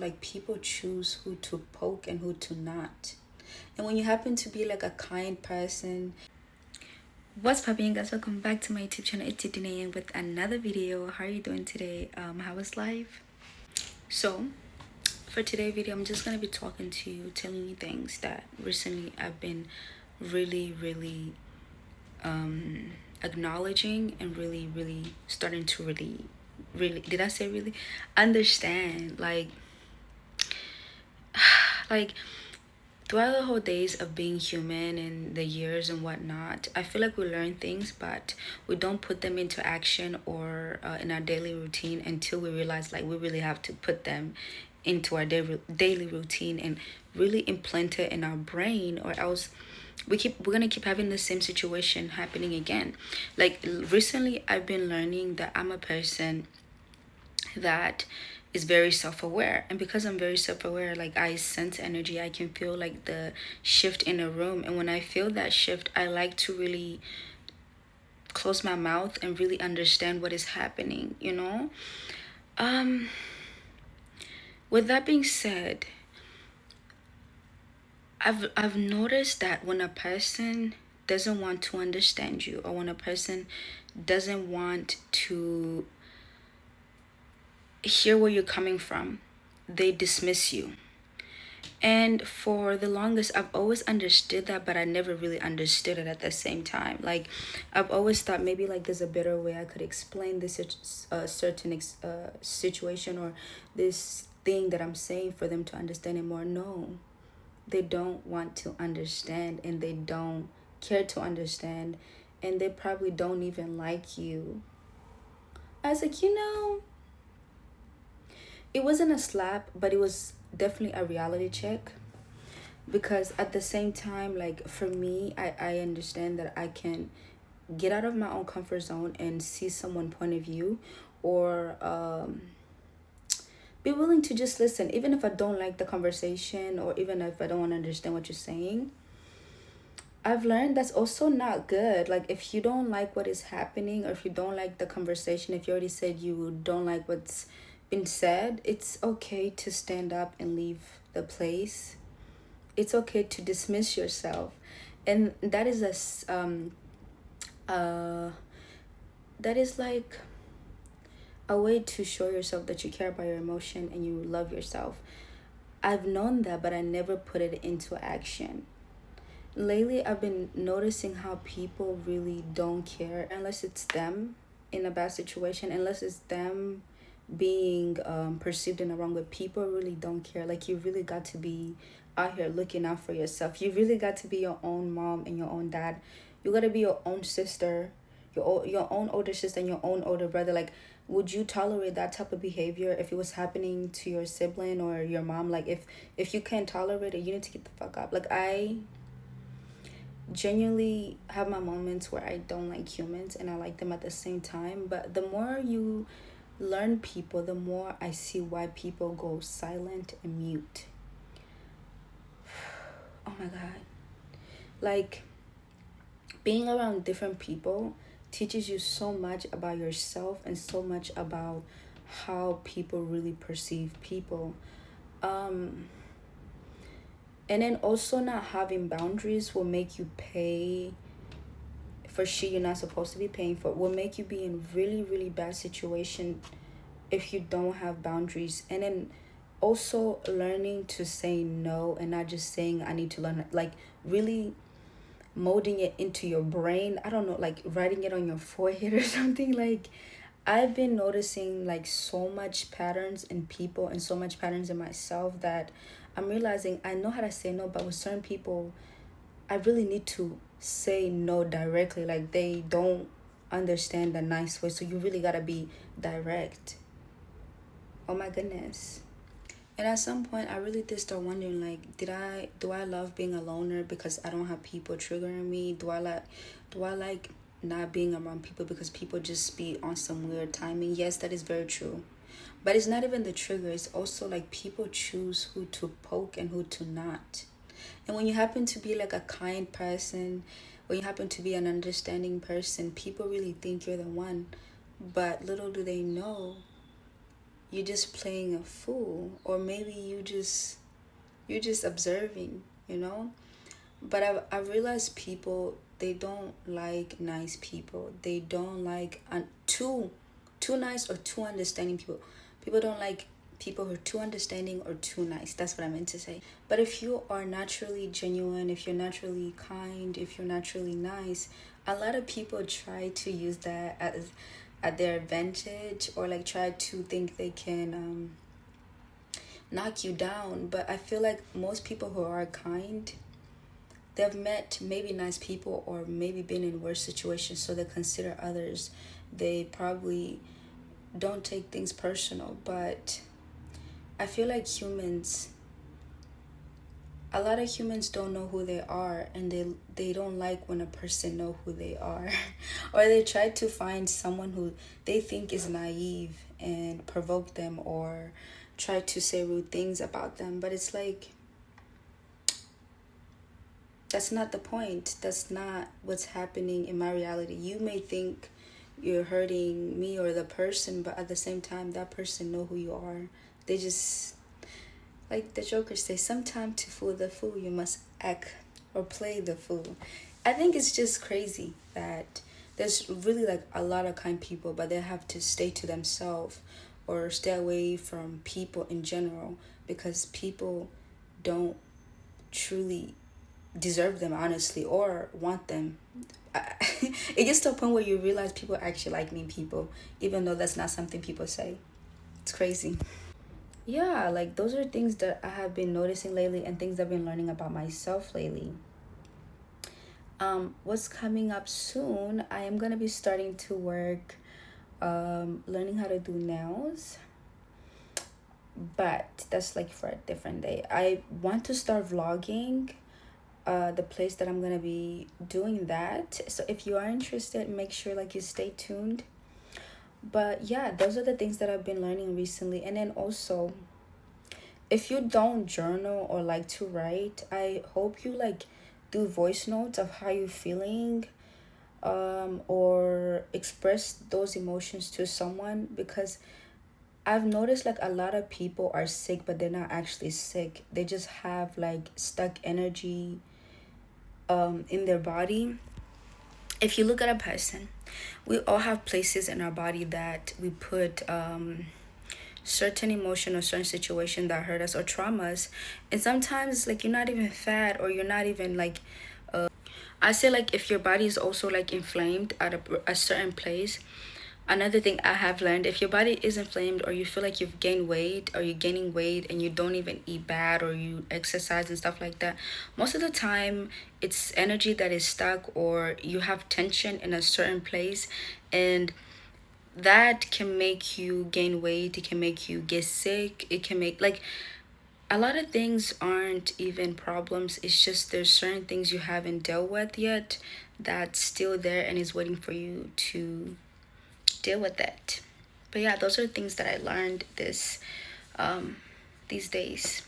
Like, people choose who to poke and who to not. And when you happen to be like a kind person, what's popping, guys? Welcome back to my YouTube channel. It's Dina with another video. How are you doing today? How was life? So for today's video, I'm just gonna be talking to you, telling you things that recently I've been really acknowledging and really starting to really, did I say really, understand. Like throughout the whole days of being human and the years and whatnot, I feel like we learn things, but we don't put them into action or in our daily routine until we realize like we really have to put them into our daily routine and really implant it in our brain, or else we're gonna keep having the same situation happening again. Like, recently I've been learning that I'm a person that is very self-aware, and because I'm very self-aware, like, I sense energy. I can feel like the shift in a room, and when I feel that shift, I like to really close my mouth and really understand what is happening, um with that being said, I've noticed that when a person doesn't want to understand you, or when a person doesn't want to hear where you're coming from, they dismiss you. And for the longest, I've always understood that, but I never really understood it at the same time. Like, I've always thought maybe like there's a better way I could explain this certain situation, or this thing that I'm saying, for them to understand it more. No, they don't want to understand, and they don't care to understand, and they probably don't even like you. I was like, it wasn't a slap, but it was definitely a reality check. Because at the same time, like, for me, I understand that I can get out of my own comfort zone and see someone's point of view, or be willing to just listen, even if I don't like the conversation, or even if I don't want to understand what you're saying. I've learned that's also not good. Like, if you don't like what is happening, or if you don't like the conversation, if you already said you don't like what's been said, it's okay to stand up and leave the place. It's okay to dismiss yourself. And that is uh that is like a way to show yourself that you care about your emotion and you love yourself. I've known that, but I never put it into action. Lately, I've been noticing how people really don't care unless it's them in a bad situation, unless it's them being perceived in the wrong way. People really don't care. Like, you really got to be out here looking out for yourself. You really got to be your own mom and your own dad. You got to be your own sister, your own older sister and your own older brother. Like, would you tolerate that type of behavior if it was happening to your sibling or your mom? Like, if you can't tolerate it, you need to get the fuck up. Like, I genuinely have my moments where I don't like humans and I like them at the same time. But the more you learn people, the more I see why people go silent and mute. Oh my god. Like, being around different people teaches you so much about yourself and so much about how people really perceive people. And then also, not having boundaries will make you pay for shit you're not supposed to be paying for. Will make you be in really bad situation if you don't have boundaries. And then also learning to say no, and not just saying I need to learn, like, really molding it into your brain. I don't know, like writing it on your forehead or something. Like, I've been noticing like so much patterns in people and so much patterns in myself that I'm realizing I know how to say no, but with certain people, I really need to say no directly. Like, they don't understand the nice way, so you really gotta be direct. Oh my goodness. And at some point, I really did start wondering, like, do I love being a loner because I don't have people triggering me? Do I like not being around people because people just be on some weird timing? Yes, that is very true. But it's not even the trigger. It's also like people choose who to poke and who to not. And when you happen to be like a kind person, when you happen to be an understanding person, people really think you're the one. But little do they know, you're just playing a fool, or maybe you're just observing, you know. But I realized people, they don't like nice people. They don't like too nice or too understanding people. People don't like people who are too understanding or too nice. That's what I meant to say. But if you are naturally genuine, if you're naturally kind, if you're naturally nice, a lot of people try to use that as at their advantage, or like try to think they can knock you down. But I feel like most people who are kind, they've met maybe nice people or maybe been in worse situations, so they consider others. They probably don't take things personal. But I feel like a lot of humans don't know who they are, and they don't like when a person know who they are or they try to find someone who they think is naive and provoke them, or try to say rude things about them. But it's like, that's not the point. That's not what's happening in my reality. You may think you're hurting me or the person, but at the same time, that person know who you are. They just, like the Joker says, sometimes to fool the fool, you must act or play the fool. I think it's just crazy that there's really like a lot of kind people, but they have to stay to themselves or stay away from people in general, because people don't truly deserve them, honestly, or want them. It gets to a point where you realize people actually like mean people, even though that's not something people say. It's crazy. Yeah, like those are things that I have been noticing lately, and things I've been learning about myself lately. What's coming up soon, I am gonna be starting to work, learning how to do nails, but that's like for a different day. I want to start vlogging the place that I'm gonna be doing that. So if you are interested, make sure like you stay tuned. But yeah, those are the things that I've been learning recently. And then also, if you don't journal or like to write, I hope you like do voice notes of how you're feeling, or express those emotions to someone, because I've noticed like a lot of people are sick, but they're not actually sick. They just have like stuck energy in their body. If you look at a person, we all have places in our body that we put certain emotion or certain situation that hurt us or traumas. And sometimes like you're not even fat, or you're not even like I say, like if your body is also like inflamed at a certain place. Another thing I have learned, if your body is inflamed, or you feel like you've gained weight, or you're gaining weight and you don't even eat bad, or you exercise and stuff like that, most of the time it's energy that is stuck, or you have tension in a certain place. And that can make you gain weight, it can make you get sick, it can make like a lot of things aren't even problems. It's just there's certain things you haven't dealt with yet that's still there and is waiting for you to deal with it. But yeah, those are things that I learned these days.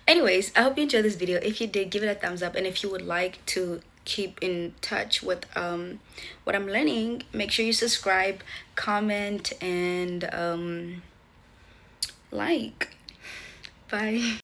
Anyways, I hope you enjoyed this video. If you did, give it a thumbs up, and if you would like to keep in touch with what I'm learning, make sure you subscribe, comment, and like. Bye.